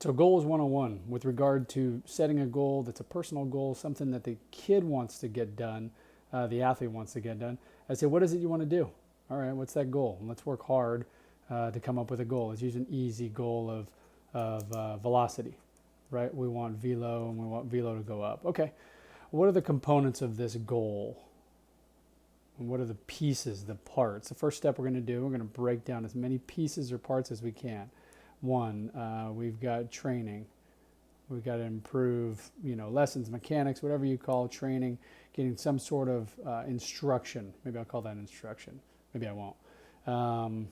So goals 101 with regard to setting a goal that's a personal goal, something that the kid wants to get done, the athlete wants to get done. I say, what is it you want to do? All right, what's that goal? Let's work hard to come up with a goal. Let's use an easy goal of velocity, right? We want velo and we want velo to go up. Okay, what are the components of this goal? And what are the pieces, the parts? The first step we're going to do, we're going to break down as many pieces or parts as we can. One, we've got training. We've got to improve, lessons, mechanics, whatever you call training, getting some sort of instruction. Maybe I'll call that instruction. Maybe I won't.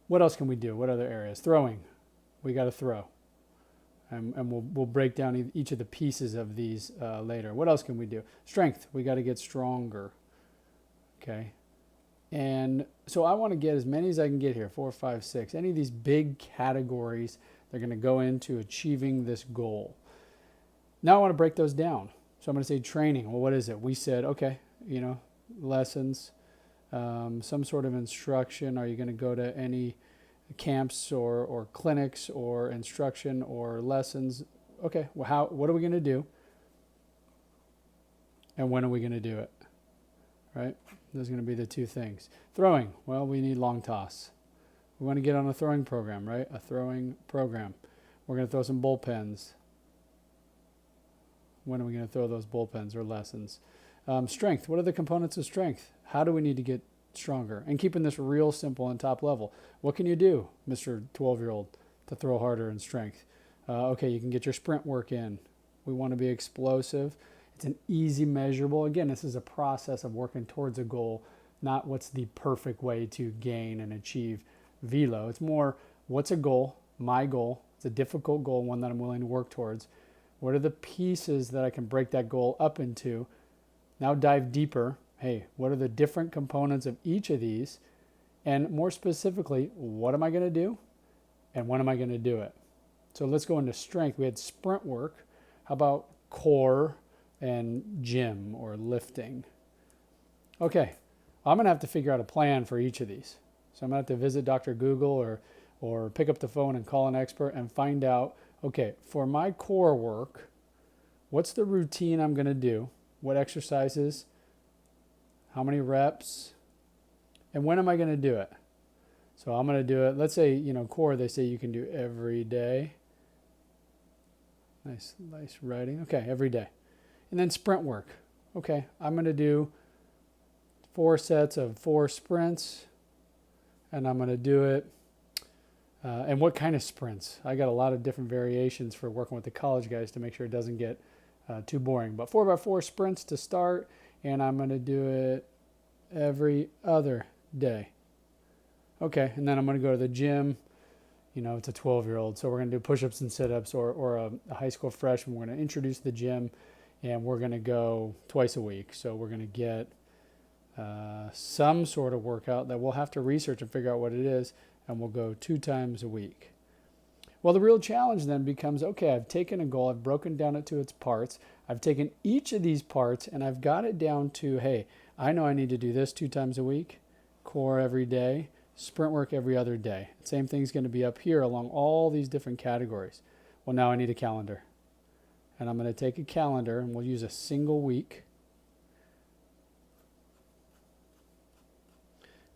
What else can we do? What other areas? Throwing. We got to throw. And we'll break down each of the pieces of these later. What else can we do? Strength. We got to get stronger. Okay. And so I want to get as many as I can get here, 4, 5, 6. Any of these big categories, they're going to go into achieving this goal. Now I want to break those down. So I'm going to say training. Well, what is it? We said, okay, lessons, some sort of instruction. Are you going to go to any camps or clinics or instruction or lessons? Okay, well, what are we going to do? And when are we going to do it? Right? Those are going to be the two things. Throwing. Well, we need long toss. We want to get on a throwing program, right? A throwing program. We're going to throw some bullpens. When are we going to throw those bullpens or lessons? Strength. What are the components of strength? How do we need to get stronger? And keeping this real simple and top level. What can you do, Mr. 12-year-old, to throw harder in strength? Okay, you can get your sprint work in. We want to be explosive. It's an easy measurable. Again, this is a process of working towards a goal, not what's the perfect way to gain and achieve velo. It's more, what's a goal, my goal. It's a difficult goal, one that I'm willing to work towards. What are the pieces that I can break that goal up into? Now dive deeper. Hey, what are the different components of each of these? And more specifically, what am I going to do? And when am I going to do it? So let's go into strength. We had sprint work. How about core and gym or lifting? Okay, I'm going to have to figure out a plan for each of these. So I'm going to have to visit Dr. Google or pick up the phone and call an expert and find out, okay, for my core work, what's the routine I'm going to do? What exercises? How many reps? And when am I going to do it? So I'm going to do it, let's say, core, they say you can do every day. Nice writing. Okay, every day. And then sprint work. Okay, I'm going to do 4 sets of 4 sprints, and I'm going to do it. And what kind of sprints? I got a lot of different variations for working with the college guys to make sure it doesn't get too boring. But 4x4 sprints to start, and I'm going to do it every other day. Okay, and then I'm going to go to the gym. It's a 12-year-old, so we're going to do push-ups and sit-ups, or a high school freshman. We're going to introduce the gym, and we're going to go twice a week. So we're going to get some sort of workout that we'll have to research and figure out what it is, and we'll go 2 times a week. Well, the real challenge then becomes, okay, I've taken a goal, I've broken down it to its parts, I've taken each of these parts, and I've got it down to, hey, I know I need to do this 2 times a week, core every day, sprint work every other day. Same thing's going to be up here along all these different categories. Well, now I need a calendar. And I'm going to take a calendar, and we'll use a single week.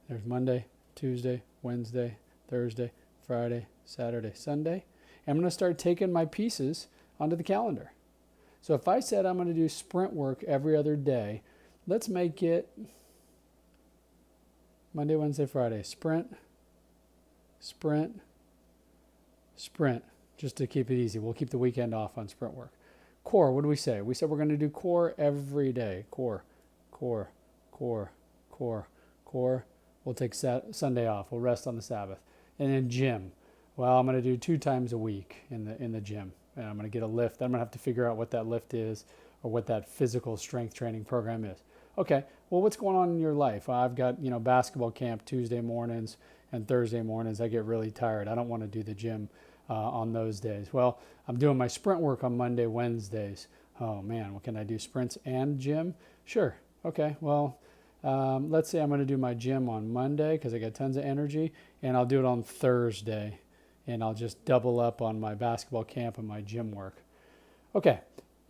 There's Monday, Tuesday, Wednesday, Thursday, Friday, Saturday, Sunday. I'm going to start taking my pieces onto the calendar. So if I said I'm going to do sprint work every other day, let's make it Monday, Wednesday, Friday. Sprint, sprint, sprint, just to keep it easy. We'll keep the weekend off on sprint work. Core, what do we say? We said we're going to do core every day. Core, core, core, core, core. We'll take Sunday off. We'll rest on the Sabbath. And then gym. Well, I'm going to do 2 times a week in the gym. And I'm going to get a lift. I'm going to have to figure out what that lift is or what that physical strength training program is. Okay, well, what's going on in your life? I've got, basketball camp Tuesday mornings and Thursday mornings. I get really tired. I don't want to do the gym on those days. Well, I'm doing my sprint work on Monday, Wednesdays. Oh, man, well, can I do sprints and gym? Sure. Okay, well, let's say I'm going to do my gym on Monday because I got tons of energy, and I'll do it on Thursday. and I'll just double up on my basketball camp and my gym work. Okay,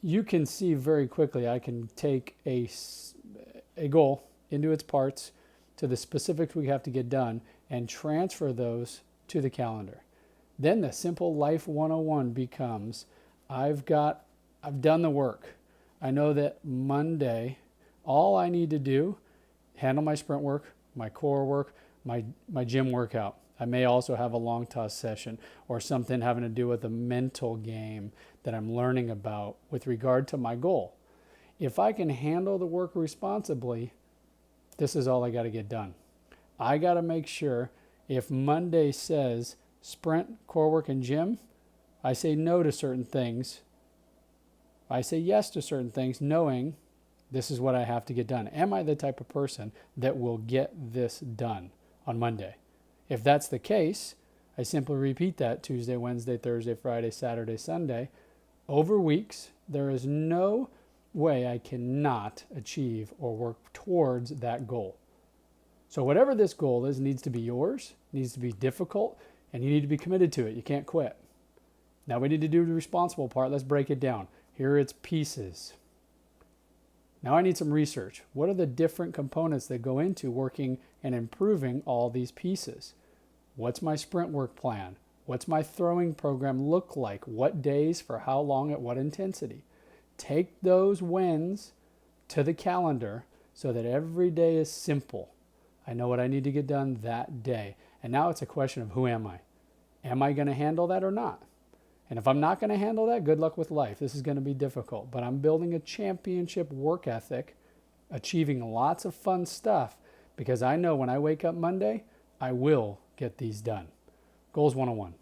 you can see very quickly I can take a goal into its parts to the specifics we have to get done and transfer those to the calendar. Then the simple life 101 becomes I've done the work. I know that Monday, all I need to do, handle my sprint work, my core work, my gym workout. I may also have a long toss session or something having to do with a mental game that I'm learning about with regard to my goal. If I can handle the work responsibly, this is all I got to get done. I got to make sure if Monday says sprint, core work, and gym, I say no to certain things. I say yes to certain things, knowing this is what I have to get done. Am I the type of person that will get this done on Monday? If that's the case, I simply repeat that Tuesday, Wednesday, Thursday, Friday, Saturday, Sunday. Over weeks, there is no way I cannot achieve or work towards that goal. So whatever this goal is needs to be yours, needs to be difficult, and you need to be committed to it. You can't quit. Now we need to do the responsible part. Let's break it down. Here are its pieces. Now I need some research. What are the different components that go into working and improving all these pieces? What's my sprint work plan? What's my throwing program look like? What days, for how long, at what intensity? Take those wins to the calendar so that every day is simple. I know what I need to get done that day. And now it's a question of who am I? Am I going to handle that or not? And if I'm not going to handle that, good luck with life. This is going to be difficult. But I'm building a championship work ethic, achieving lots of fun stuff, because I know when I wake up Monday, I will get these done. Goals 101.